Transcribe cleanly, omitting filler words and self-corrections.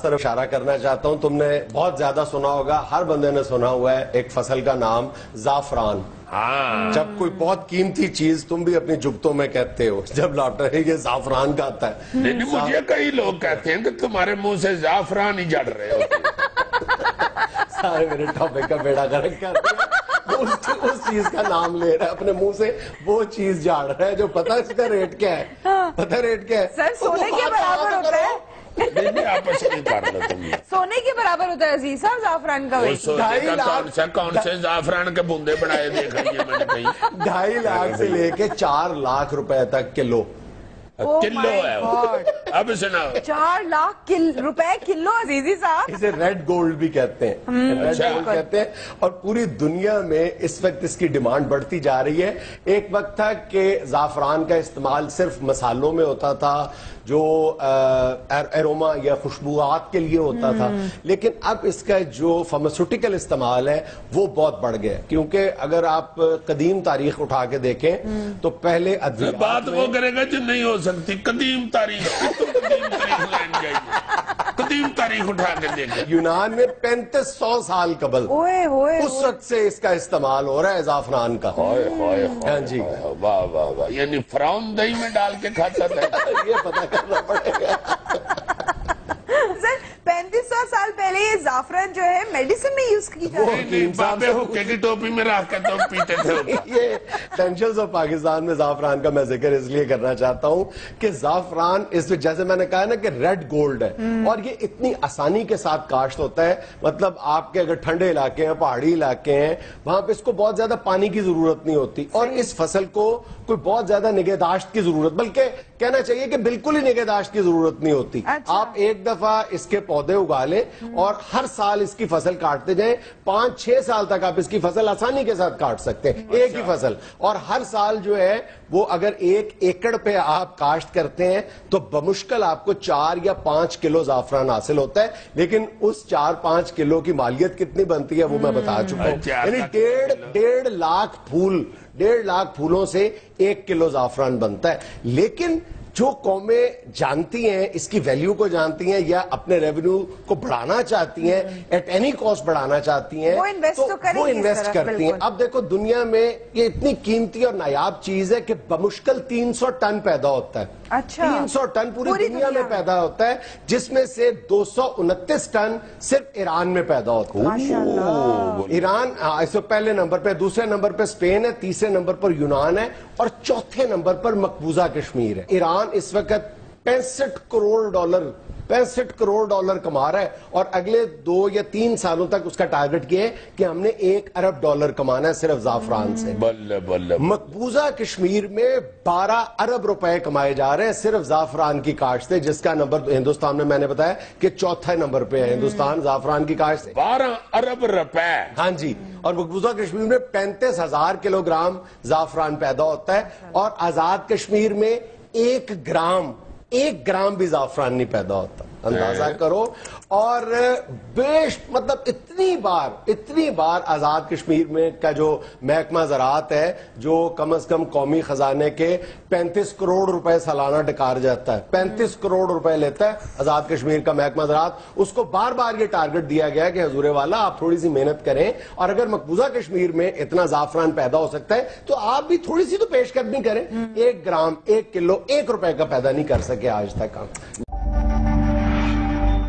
طرف اشارہ کرنا چاہتا ہوں. تم نے بہت زیادہ سنا ہوگا, ہر بندے نے سنا ہوا ہے ایک فصل کا نام زعفران. جب کوئی بہت قیمتی چیز تم بھی اپنی جگتوں میں کہتے ہو, جب لوٹا ہے یہ زعفران کا آتا ہے. لیکن مجھے کئی لوگ کہتے ہیں کہ تمہارے منہ سے زعفران ہی جڑ رہے ہوتے. سارے میرے ٹاپک کا بیڑا گرک کر دیا. اس چیز کا نام لے رہا ہے اپنے منہ سے, وہ چیز جاڑ رہا ہے جو پتہ اس کا ریٹ کیا ہے. پتہ ریٹ کیا ہے؟ سر سونے کے برابر ہوتا ہے. سونے کے برابر ہوتا ہے عزیز صاحب زعفران کا ویٹ. کون سے زعفران کے بوندے بنائے دیکھ لیے میں نے کہیں. 2.5 لاکھ سے لے کے 4 لاکھ روپے تک کلو ہے. اب سنا 4 لاکھ روپے کلو عزیزی صاحب. اسے ریڈ گولڈ بھی کہتے ہیں, ریڈ گولڈ کہتے ہیں. اور پوری دنیا میں اس وقت اس کی ڈیمانڈ بڑھتی جا رہی ہے. ایک وقت تھا کہ زعفران کا استعمال صرف مسالوں میں ہوتا تھا, جو ایروما یا خوشبوات کے لیے ہوتا تھا, لیکن اب اس کا جو فارماسیوٹیکل استعمال ہے وہ بہت بڑھ گیا. کیونکہ اگر آپ قدیم تاریخ اٹھا کے دیکھیں تو پہلے بات وہ کرے گا جو نہیں ہو سکتی. قدیم تاریخ قدیم تاریخ اٹھا کے دیکھیں. یونان میں 3500 سال قبل اس وقت سے اس کا استعمال ہو رہا ہے زعفران کا. ہاں جی, واہ واہ واہ. یعنی فرعون دہی میں ڈال کے کھاتا تھا. یہ پتہ کرنا پڑے گا. سر 3500 سال پہلے یہ زعفران جو ہے میڈیسن میں یوز کی جاتی ہے. بابے حکے کی ٹوپی میں رکھ کے تو پیتے تھے. یہ ٹینشنز آف پاکستان میں زعفران کا میں ذکر اس لیے کرنا چاہتا ہوں کہ زعفران اس میں جیسے میں نے کہا نا کہ ریڈ گولڈ ہے, اور یہ اتنی آسانی کے ساتھ کاشت ہوتا ہے. مطلب آپ کے اگر ٹھنڈے علاقے ہیں, پہاڑی علاقے ہیں, وہاں پہ اس کو بہت زیادہ پانی کی ضرورت نہیں ہوتی, اور اس فصل کو کوئی بہت زیادہ نگہداشت کی ضرورت, بلکہ کہنا چاہیے کہ بالکل ہی نگہداشت کی ضرورت نہیں ہوتی. آپ ایک دفعہ اس کے پودے اگا لیں اور ہر سال اس کی فصل کاٹتے جائیں. 5-6 سال تک آپ اس کی فصل آسانی کے ساتھ کاٹ سکتے ہیں, ایک ہی فصل. اور ہر سال جو ہے وہ اگر 1 ایکڑ پہ آپ کاشت کرتے ہیں تو بمشکل آپ کو 4 یا 5 کلو زعفران حاصل ہوتا ہے. لیکن اس 4-5 کلو کی مالیت کتنی بنتی ہے وہ میں بتا چکا ہوں. یعنی 1.5 لاکھ پھول, 1.5 لاکھ پھولوں سے 1 کلو زعفران بنتا ہے. لیکن جو قومیں جانتی ہیں, اس کی ویلیو کو جانتی ہیں, یا اپنے ریونیو کو بڑھانا چاہتی ہیں, ایٹ اینی کاسٹ بڑھانا چاہتی ہیں, وہ انویسٹ کرتی ہیں. اب دیکھو دنیا میں یہ اتنی قیمتی اور نایاب چیز ہے کہ بمشکل 300 ٹن پیدا ہوتا ہے. 300 ٹن پوری دنیا میں پیدا ہوتا ہے, جس میں سے 229 ٹن صرف ایران میں پیدا ہوتا ہے. ایران اس سے پہلے نمبر پہ, دوسرے نمبر پہ اسپین ہے, تیسرے نمبر پر یونان ہے, اور چوتھے نمبر پر مقبوضہ کشمیر ہے. ایران اس وقت 65 کروڑ ڈالر کما رہا ہے, اور اگلے 2 یا 3 سالوں تک اس کا ٹارگٹ یہ ہے کہ ہم نے 1 ارب ڈالر کمانا ہے صرف زعفران سے. مقبوضہ کشمیر میں 12 ارب روپے کمائے جا رہے ہیں صرف زعفران کی کاشت سے, جس کا نمبر ہندوستان میں نے بتایا کہ 4تھے نمبر پہ ہے ہندوستان زعفران کی کاشت سے. 12 ارب روپے. ہاں جی. اور مقبوضہ کشمیر میں 35,000 کلو گرام زعفران پیدا ہوتا ہے, اور آزاد کشمیر میں 1 گرام بھی زعفران نہیں پیدا ہوتا. اندازہ کرو. اور مطلب اتنی بار آزاد کشمیر میں کا جو محکمہ زراعت ہے, جو کم از کم قومی خزانے کے 35 کروڑ روپے سالانہ ڈکار جاتا ہے, 35 کروڑ روپے لیتا ہے آزاد کشمیر کا محکمہ زراعت. اس کو بار بار یہ ٹارگٹ دیا گیا کہ حضور والا آپ تھوڑی سی محنت کریں, اور اگر مقبوضہ کشمیر میں اتنا زعفران پیدا ہو سکتا ہے تو آپ بھی تھوڑی سی تو پیش قدمی کریں. 1 گرام, 1 کلو, 1 روپے کا پیدا نہیں کر سکے آج تک.